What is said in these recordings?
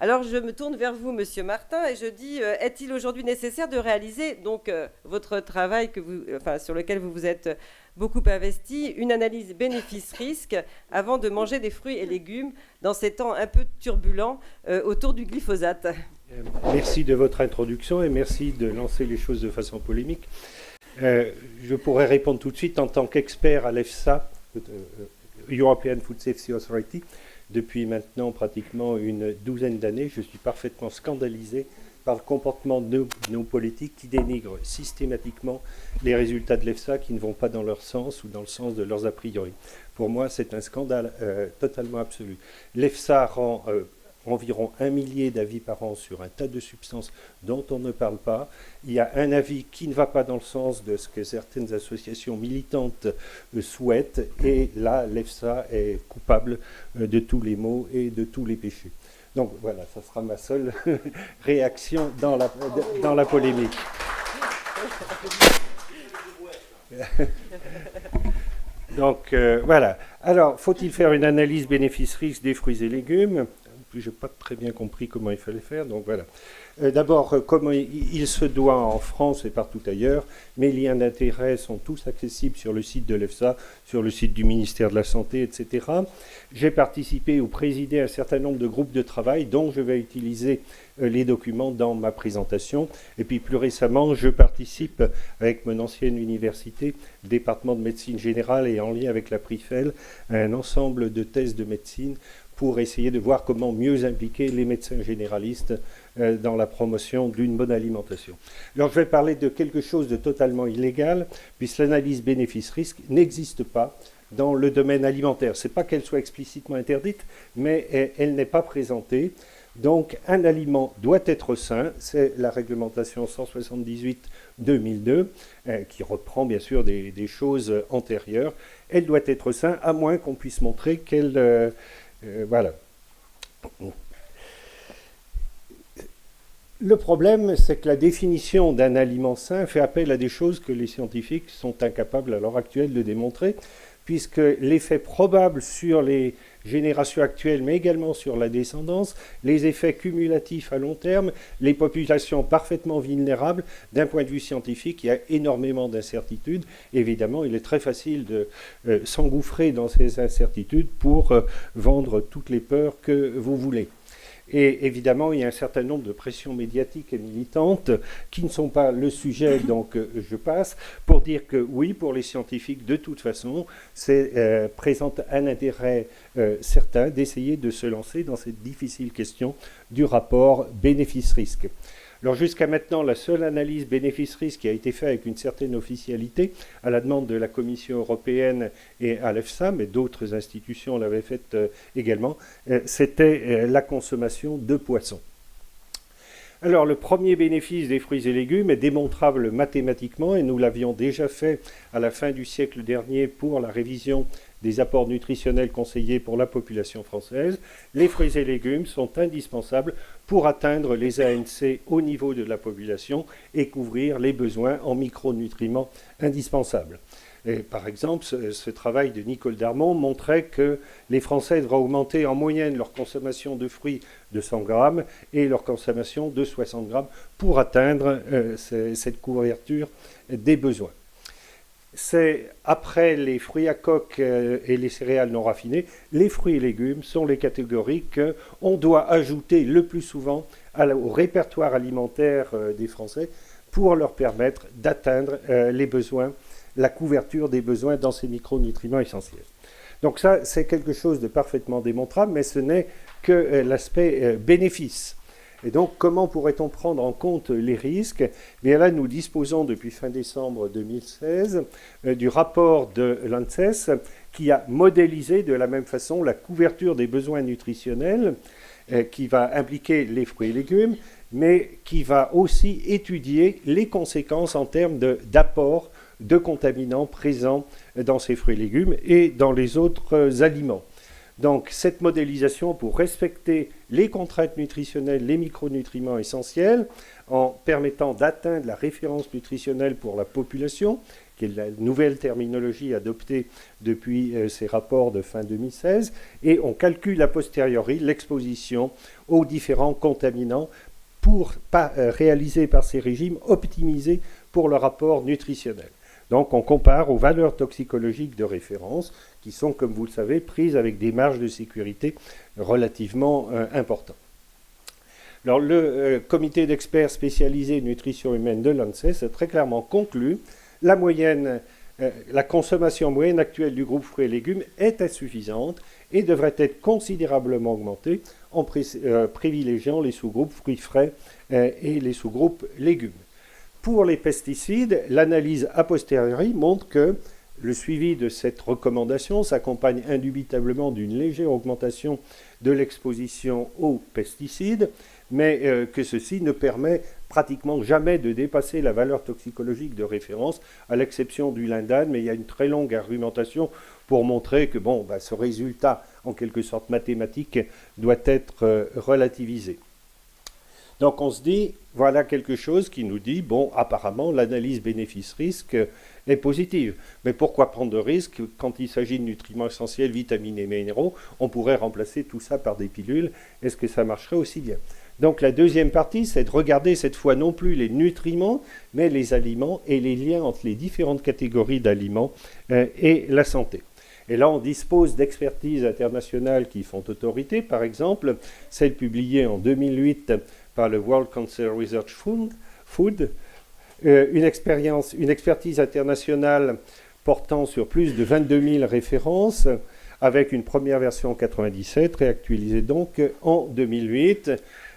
Alors je me tourne vers vous, Monsieur Martin, et je dis, est-il aujourd'hui nécessaire de réaliser donc votre travail sur lequel vous vous êtes beaucoup investi, une analyse bénéfice-risque avant de manger des fruits et légumes dans ces temps un peu turbulents autour du glyphosate? Merci de votre introduction et merci de lancer les choses de façon polémique. Je pourrais répondre tout de suite en tant qu'expert à l'EFSA, European Food Safety Authority. Depuis maintenant pratiquement une douzaine d'années, je suis parfaitement scandalisé par le comportement de nos politiques qui dénigrent systématiquement les résultats de l'EFSA qui ne vont pas dans leur sens ou dans le sens de leurs a priori. Pour moi, c'est un scandale totalement absolu. L'EFSA rend environ 1 millier d'avis par an sur un tas de substances dont on ne parle pas. Il y a un avis qui ne va pas dans le sens de ce que certaines associations militantes souhaitent, et là, l'EFSA est coupable de tous les maux et de tous les péchés. Donc voilà, ça sera ma seule réaction dans la polémique. Donc voilà. Alors, faut-il faire une analyse bénéfice-risque des fruits et légumes ? Je n'ai pas très bien compris comment il fallait faire, donc voilà. D'abord, comment il se doit en France et partout ailleurs. Mes liens d'intérêt sont tous accessibles sur le site de l'EFSA, sur le site du ministère de la Santé, etc. J'ai participé ou présidé un certain nombre de groupes de travail dont je vais utiliser les documents dans ma présentation. Et puis plus récemment, je participe avec mon ancienne université, le département de médecine générale et en lien avec la PRIFEL, à un ensemble de thèses de médecine pour essayer de voir comment mieux impliquer les médecins généralistes dans la promotion d'une bonne alimentation. Alors je vais parler de quelque chose de totalement illégal, puisque l'analyse bénéfice-risque n'existe pas dans le domaine alimentaire. Ce n'est pas qu'elle soit explicitement interdite, mais elle n'est pas présentée. Donc un aliment doit être sain, c'est la réglementation 178/2002, qui reprend bien sûr des choses antérieures. Elle doit être sain, à moins qu'on puisse montrer qu'elle... voilà. Le problème, c'est que la définition d'un aliment sain fait appel à des choses que les scientifiques sont incapables à l'heure actuelle de démontrer, puisque l'effet probable sur les générations actuelles, mais également sur la descendance, les effets cumulatifs à long terme, les populations parfaitement vulnérables, d'un point de vue scientifique, il y a énormément d'incertitudes. Évidemment, il est très facile de s'engouffrer dans ces incertitudes pour vendre toutes les peurs que vous voulez. Et évidemment, il y a un certain nombre de pressions médiatiques et militantes qui ne sont pas le sujet, donc je passe, pour dire que oui, pour les scientifiques, de toute façon, c'est présente un intérêt certain d'essayer de se lancer dans cette difficile question du rapport bénéfice-risque. Alors jusqu'à maintenant, la seule analyse bénéfice-risque qui a été faite avec une certaine officialité, à la demande de la Commission européenne et à l'EFSA, mais d'autres institutions l'avaient faite également, c'était la consommation de poissons. Alors le premier bénéfice des fruits et légumes est démontrable mathématiquement, et nous l'avions déjà fait à la fin du siècle dernier pour la révision des apports nutritionnels conseillés pour la population française. Les fruits et légumes sont indispensables pour atteindre les ANC au niveau de la population et couvrir les besoins en micronutriments indispensables. Et par exemple, ce travail de Nicole Darmon montrait que les Français devraient augmenter en moyenne leur consommation de fruits de 100 grammes et leur consommation de 60 grammes pour atteindre cette couverture des besoins. C'est après les fruits à coque et les céréales non raffinées, les fruits et légumes sont les catégories qu'on doit ajouter le plus souvent au répertoire alimentaire des Français pour leur permettre d'atteindre les besoins, la couverture des besoins dans ces micronutriments essentiels. Donc ça, c'est quelque chose de parfaitement démontrable, mais ce n'est que l'aspect bénéfice. Et donc, comment pourrait-on prendre en compte les risques ? Bien là, nous disposons depuis fin décembre 2016 du rapport de l'ANSES qui a modélisé de la même façon la couverture des besoins nutritionnels qui va impliquer les fruits et légumes, mais qui va aussi étudier les conséquences en termes d'apport de contaminants présents dans ces fruits et légumes et dans les autres aliments. Donc cette modélisation pour respecter les contraintes nutritionnelles, les micronutriments essentiels, en permettant d'atteindre la référence nutritionnelle pour la population qui est la nouvelle terminologie adoptée depuis ces rapports de fin 2016, et on calcule a posteriori l'exposition aux différents contaminants réalisés par ces régimes optimisés pour le rapport nutritionnel. Donc on compare aux valeurs toxicologiques de référence qui sont, comme vous le savez, prises avec des marges de sécurité relativement importantes. Alors, le comité d'experts spécialisé nutrition humaine de l'ANSES a très clairement conclu la consommation moyenne actuelle du groupe fruits et légumes est insuffisante et devrait être considérablement augmentée en privilégiant les sous-groupes fruits frais et les sous-groupes légumes. Pour les pesticides, l'analyse a posteriori montre que le suivi de cette recommandation s'accompagne indubitablement d'une légère augmentation de l'exposition aux pesticides, mais que ceci ne permet pratiquement jamais de dépasser la valeur toxicologique de référence, à l'exception du lindane, mais il y a une très longue argumentation pour montrer que ce résultat, en quelque sorte mathématique, doit être relativisé. Donc on se dit, voilà quelque chose qui nous dit, apparemment l'analyse bénéfice-risque est positive. Mais pourquoi prendre de risques quand il s'agit de nutriments essentiels, vitamines et minéraux? On pourrait remplacer tout ça par des pilules. Est-ce que ça marcherait aussi bien? Donc la deuxième partie, c'est de regarder cette fois non plus les nutriments, mais les aliments et les liens entre les différentes catégories d'aliments et la santé. Et là, on dispose d'expertises internationales qui font autorité, par exemple, celle publiée en 2008 par le World Cancer Research Food, une expertise internationale portant sur plus de 22 000 références, avec une première version en 1997, réactualisée donc en 2008.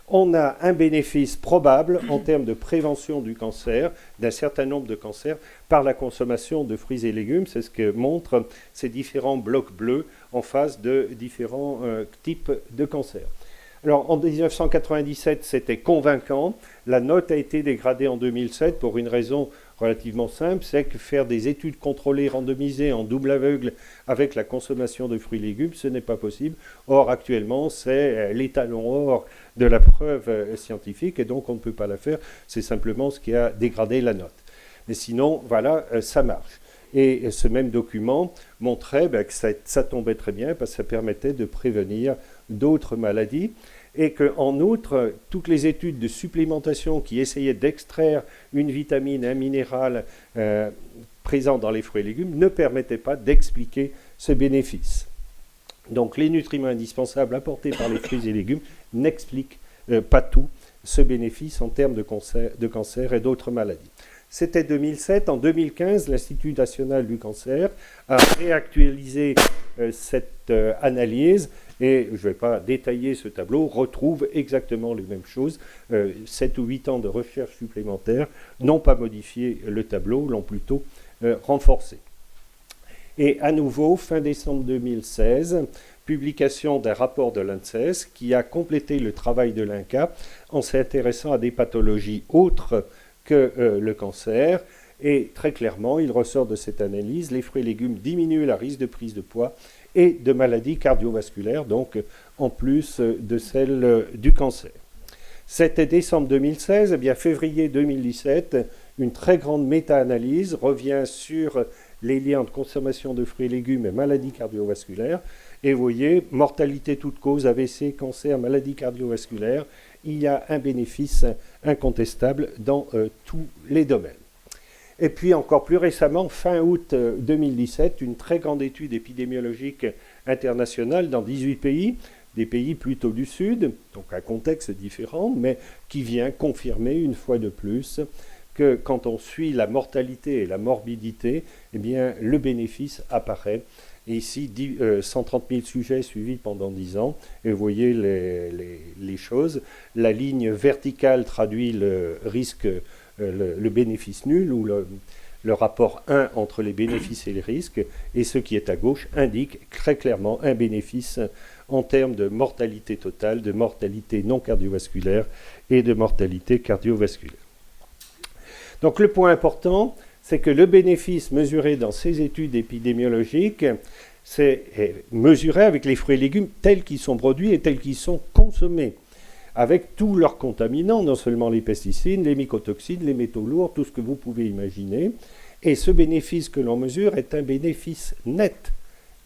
On a un bénéfice probable en termes de prévention du cancer, d'un certain nombre de cancers, par la consommation de fruits et légumes. C'est ce que montrent ces différents blocs bleus en face de différents types de cancers. Alors, en 1997, c'était convaincant. La note a été dégradée en 2007 pour une raison relativement simple, c'est que faire des études contrôlées, randomisées en double aveugle avec la consommation de fruits et légumes, ce n'est pas possible. Or, actuellement, c'est l'étalon or de la preuve scientifique et donc on ne peut pas la faire. C'est simplement ce qui a dégradé la note. Mais sinon, voilà, ça marche. Et ce même document montrait que ça tombait très bien parce que ça permettait de prévenir d'autres maladies et qu'en outre, toutes les études de supplémentation qui essayaient d'extraire une vitamine, un minéral présent dans les fruits et légumes ne permettaient pas d'expliquer ce bénéfice. Donc les nutriments indispensables apportés par les fruits et légumes n'expliquent pas tout ce bénéfice en termes de cancer et d'autres maladies. C'était 2007. En 2015, l'Institut national du cancer a réactualisé cette analyse et je ne vais pas détailler ce tableau, retrouve exactement les mêmes choses. 7 ou 8 ans de recherche supplémentaires n'ont pas modifié le tableau, l'ont plutôt renforcé. Et à nouveau, fin décembre 2016, publication d'un rapport de l'ANSES qui a complété le travail de l'INCa en s'intéressant à des pathologies autres que le cancer. Et très clairement, il ressort de cette analyse, les fruits et légumes diminuent le risque de prise de poids et de maladies cardiovasculaires, donc en plus de celle du cancer. C'était décembre 2016, et bien février 2017, une très grande méta-analyse revient sur les liens de consommation de fruits et légumes et maladies cardiovasculaires. Et vous voyez, mortalité toute cause, AVC, cancer, maladies cardiovasculaires, il y a un bénéfice incontestable dans tous les domaines. Et puis encore plus récemment, fin août 2017, une très grande étude épidémiologique internationale dans 18 pays, des pays plutôt du Sud, donc un contexte différent, mais qui vient confirmer une fois de plus que quand on suit la mortalité et la morbidité, eh bien, le bénéfice apparaît. Et ici, 130 000 sujets suivis pendant 10 ans. Et vous voyez les choses. La ligne verticale traduit le risque, le bénéfice nul, ou le rapport 1 entre les bénéfices et les risques. Et ce qui est à gauche indique très clairement un bénéfice en termes de mortalité totale, de mortalité non cardiovasculaire et de mortalité cardiovasculaire. Donc le point important, c'est que le bénéfice mesuré dans ces études épidémiologiques, c'est mesuré avec les fruits et légumes tels qu'ils sont produits et tels qu'ils sont consommés, avec tous leurs contaminants, non seulement les pesticides, les mycotoxines, les métaux lourds, tout ce que vous pouvez imaginer. Et ce bénéfice que l'on mesure est un bénéfice net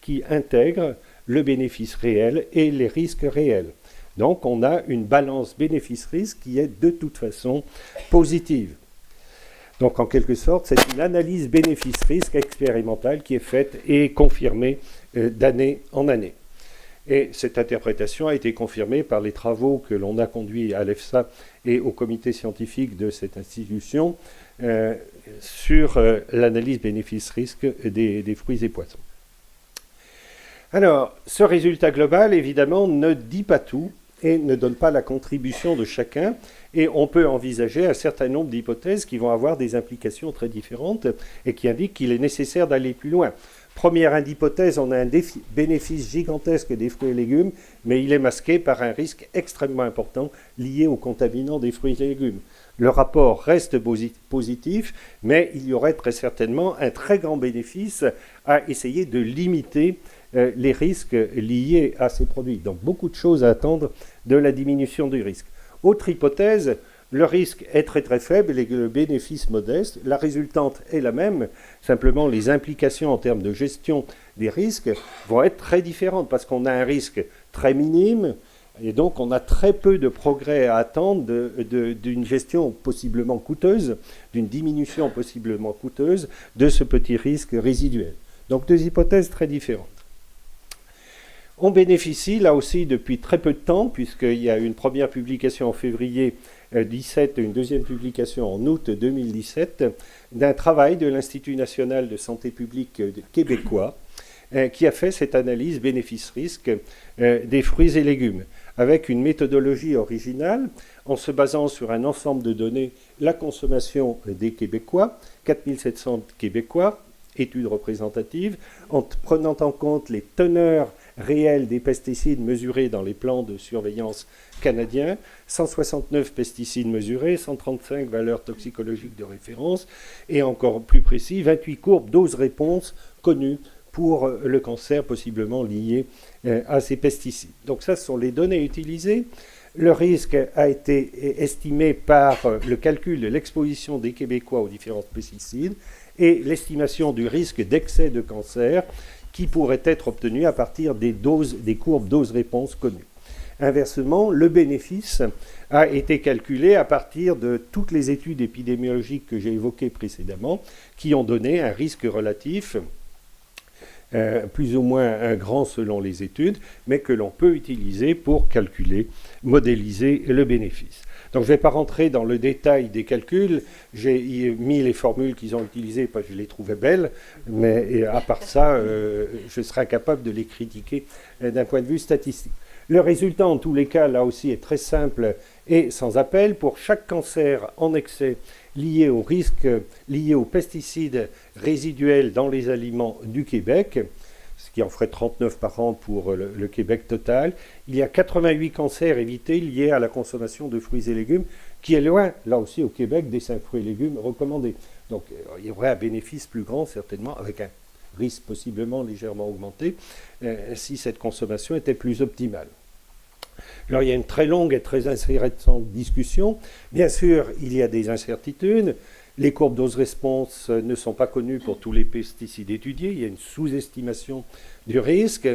qui intègre le bénéfice réel et les risques réels. Donc on a une balance bénéfice-risque qui est de toute façon positive. Donc en quelque sorte, c'est une analyse bénéfice-risque expérimentale qui est faite et confirmée d'année en année. Et cette interprétation a été confirmée par les travaux que l'on a conduits à l'EFSA et au comité scientifique de cette institution sur l'analyse bénéfice-risque des fruits et poissons. Alors, ce résultat global, évidemment, ne dit pas tout et ne donne pas la contribution de chacun. Et on peut envisager un certain nombre d'hypothèses qui vont avoir des implications très différentes et qui indiquent qu'il est nécessaire d'aller plus loin. Première hypothèse, on a un bénéfice gigantesque des fruits et légumes, mais il est masqué par un risque extrêmement important lié aux contaminants des fruits et légumes. Le rapport reste positif, mais il y aurait très certainement un très grand bénéfice à essayer de limiter les risques liés à ces produits. Donc beaucoup de choses à attendre de la diminution du risque. Autre hypothèse, le risque est très très faible et le bénéfice modeste. La résultante est la même, simplement les implications en termes de gestion des risques vont être très différentes parce qu'on a un risque très minime et donc on a très peu de progrès à attendre d'une gestion possiblement coûteuse, d'une diminution possiblement coûteuse de ce petit risque résiduel. Donc deux hypothèses très différentes. On bénéficie là aussi depuis très peu de temps, puisqu'il y a une première publication en février 2017 et une deuxième publication en août 2017, d'un travail de l'Institut national de santé publique québécois qui a fait cette analyse bénéfice-risque des fruits et légumes, avec une méthodologie originale en se basant sur un ensemble de données, la consommation des Québécois, 4700 Québécois, études représentatives, en prenant en compte les teneurs réels des pesticides mesurés dans les plans de surveillance canadiens, 169 pesticides mesurés, 135 valeurs toxicologiques de référence, et encore plus précis, 28 courbes dose-réponse connues pour le cancer possiblement lié à ces pesticides. Donc ça, ce sont les données utilisées. Le risque a été estimé par le calcul de l'exposition des Québécois aux différents pesticides et l'estimation du risque d'excès de cancer qui pourrait être obtenu à partir des courbes dose-réponse connues. Inversement, le bénéfice a été calculé à partir de toutes les études épidémiologiques que j'ai évoquées précédemment, qui ont donné un risque relatif plus ou moins grand selon les études, mais que l'on peut utiliser pour calculer, modéliser le bénéfice. Donc je ne vais pas rentrer dans le détail des calculs, j'ai mis les formules qu'ils ont utilisées parce que je les trouvais belles, mais à part ça, je serai incapable de les critiquer d'un point de vue statistique. Le résultat, en tous les cas, là aussi, est très simple et sans appel. Pour chaque cancer en excès lié au risque, lié aux pesticides résiduels dans les aliments du Québec, ce qui en ferait 39 par an pour le Québec total, il y a 88 cancers évités liés à la consommation de fruits et légumes, qui est loin, là aussi au Québec, des 5 fruits et légumes recommandés. Donc il y aurait un bénéfice plus grand, certainement, avec un risque possiblement légèrement augmenté, si cette consommation était plus optimale. Alors il y a une très longue et très intéressante discussion. Bien sûr, il y a des incertitudes. Les courbes dose-réponse ne sont pas connues pour tous les pesticides étudiés. Il y a une sous-estimation du risque.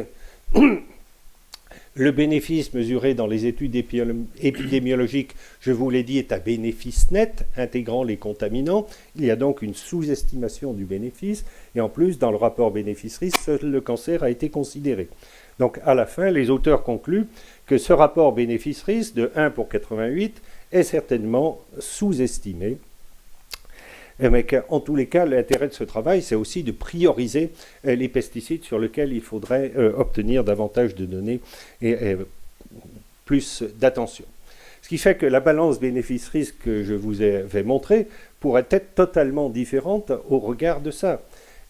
Le bénéfice mesuré dans les études épidémiologiques, je vous l'ai dit, est un bénéfice net, intégrant les contaminants. Il y a donc une sous-estimation du bénéfice. Et en plus, dans le rapport bénéfice-risque, seul le cancer a été considéré. Donc à la fin, les auteurs concluent que ce rapport bénéfice-risque de 1 pour 88 est certainement sous-estimé. Mais qu'en tous les cas, l'intérêt de ce travail, c'est aussi de prioriser les pesticides sur lesquels il faudrait obtenir davantage de données et plus d'attention. Ce qui fait que la balance bénéfice-risque que je vous avais montrée pourrait être totalement différente au regard de ça.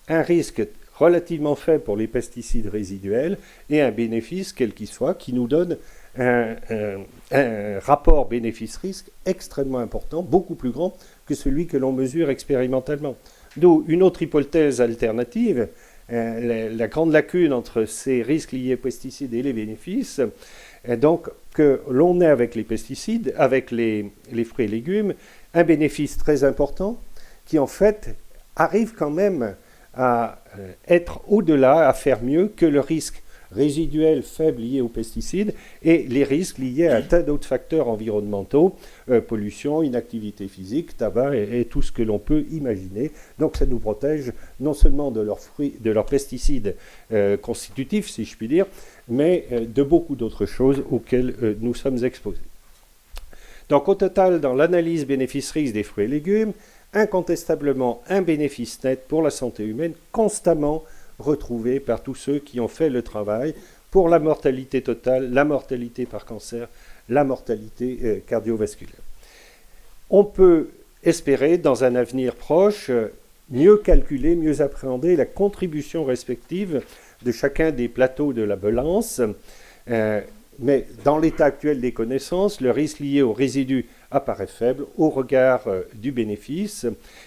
Un risque relativement faible pour les pesticides résiduels et un bénéfice, quel qu'il soit, qui nous donne un rapport bénéfice-risque extrêmement important, beaucoup plus grand que celui que l'on mesure expérimentalement. D'où une autre hypothèse alternative, la grande lacune entre ces risques liés aux pesticides et les bénéfices, donc que l'on ait avec les pesticides, avec les fruits et légumes, un bénéfice très important qui en fait arrive quand même à être au-delà, à faire mieux que le risque résiduel faible lié aux pesticides et les risques liés à un tas d'autres facteurs environnementaux, pollution, inactivité physique, tabac et tout ce que l'on peut imaginer. Donc ça nous protège non seulement de leurs fruits, de leurs pesticides constitutifs, si je puis dire, mais de beaucoup d'autres choses auxquelles nous sommes exposés. Donc au total, dans l'analyse bénéfice-risque des fruits et légumes, incontestablement un bénéfice net pour la santé humaine constamment retrouvé par tous ceux qui ont fait le travail pour la mortalité totale, la mortalité par cancer, la mortalité cardiovasculaire. On peut espérer, dans un avenir proche, mieux calculer, mieux appréhender la contribution respective de chacun des plateaux de la balance, mais dans l'état actuel des connaissances, le risque lié aux résidus apparaît faible au regard du bénéfice,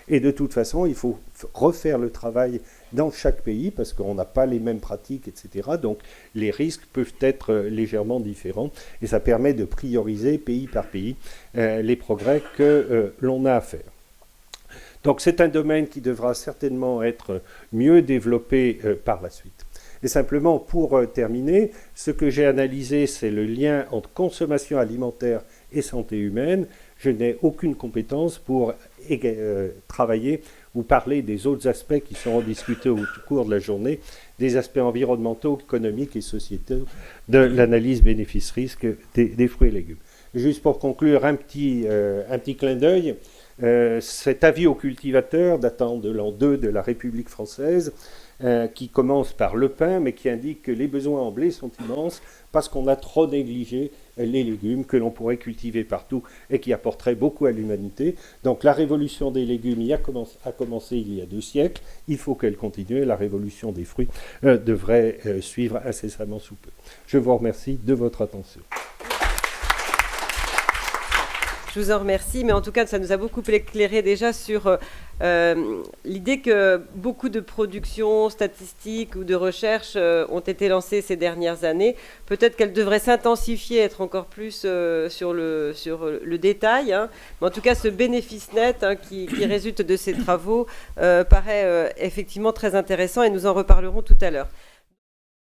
et de toute façon, il faut refaire le travail dans chaque pays, parce qu'on n'a pas les mêmes pratiques, etc. Donc les risques peuvent être légèrement différents, et ça permet de prioriser pays par pays les progrès que l'on a à faire. Donc c'est un domaine qui devra certainement être mieux développé par la suite. Et simplement pour terminer, ce que j'ai analysé, c'est le lien entre consommation alimentaire et santé humaine. Je n'ai aucune compétence pour travailler ou parler des autres aspects qui seront discutés au cours de la journée, des aspects environnementaux, économiques et sociétaux de l'analyse bénéfice-risque des fruits et légumes. Juste pour conclure, un petit clin d'œil. Cet avis aux cultivateurs datant de l'an 2 de la République française, qui commence par le pain, mais qui indique que les besoins en blé sont immenses parce qu'on a trop négligé les légumes que l'on pourrait cultiver partout et qui apporteraient beaucoup à l'humanité. Donc la révolution des légumes a commencé il y a 2 siècles, il faut qu'elle continue, et la révolution des fruits devrait suivre incessamment sous peu. Je vous remercie de votre attention. Je vous en remercie, mais en tout cas, ça nous a beaucoup éclairé déjà sur l'idée que beaucoup de productions statistiques ou de recherches ont été lancées ces dernières années. Peut-être qu'elles devraient s'intensifier, être encore plus sur le détail. Hein. Mais en tout cas, ce bénéfice net qui résulte de ces travaux paraît effectivement très intéressant et nous en reparlerons tout à l'heure.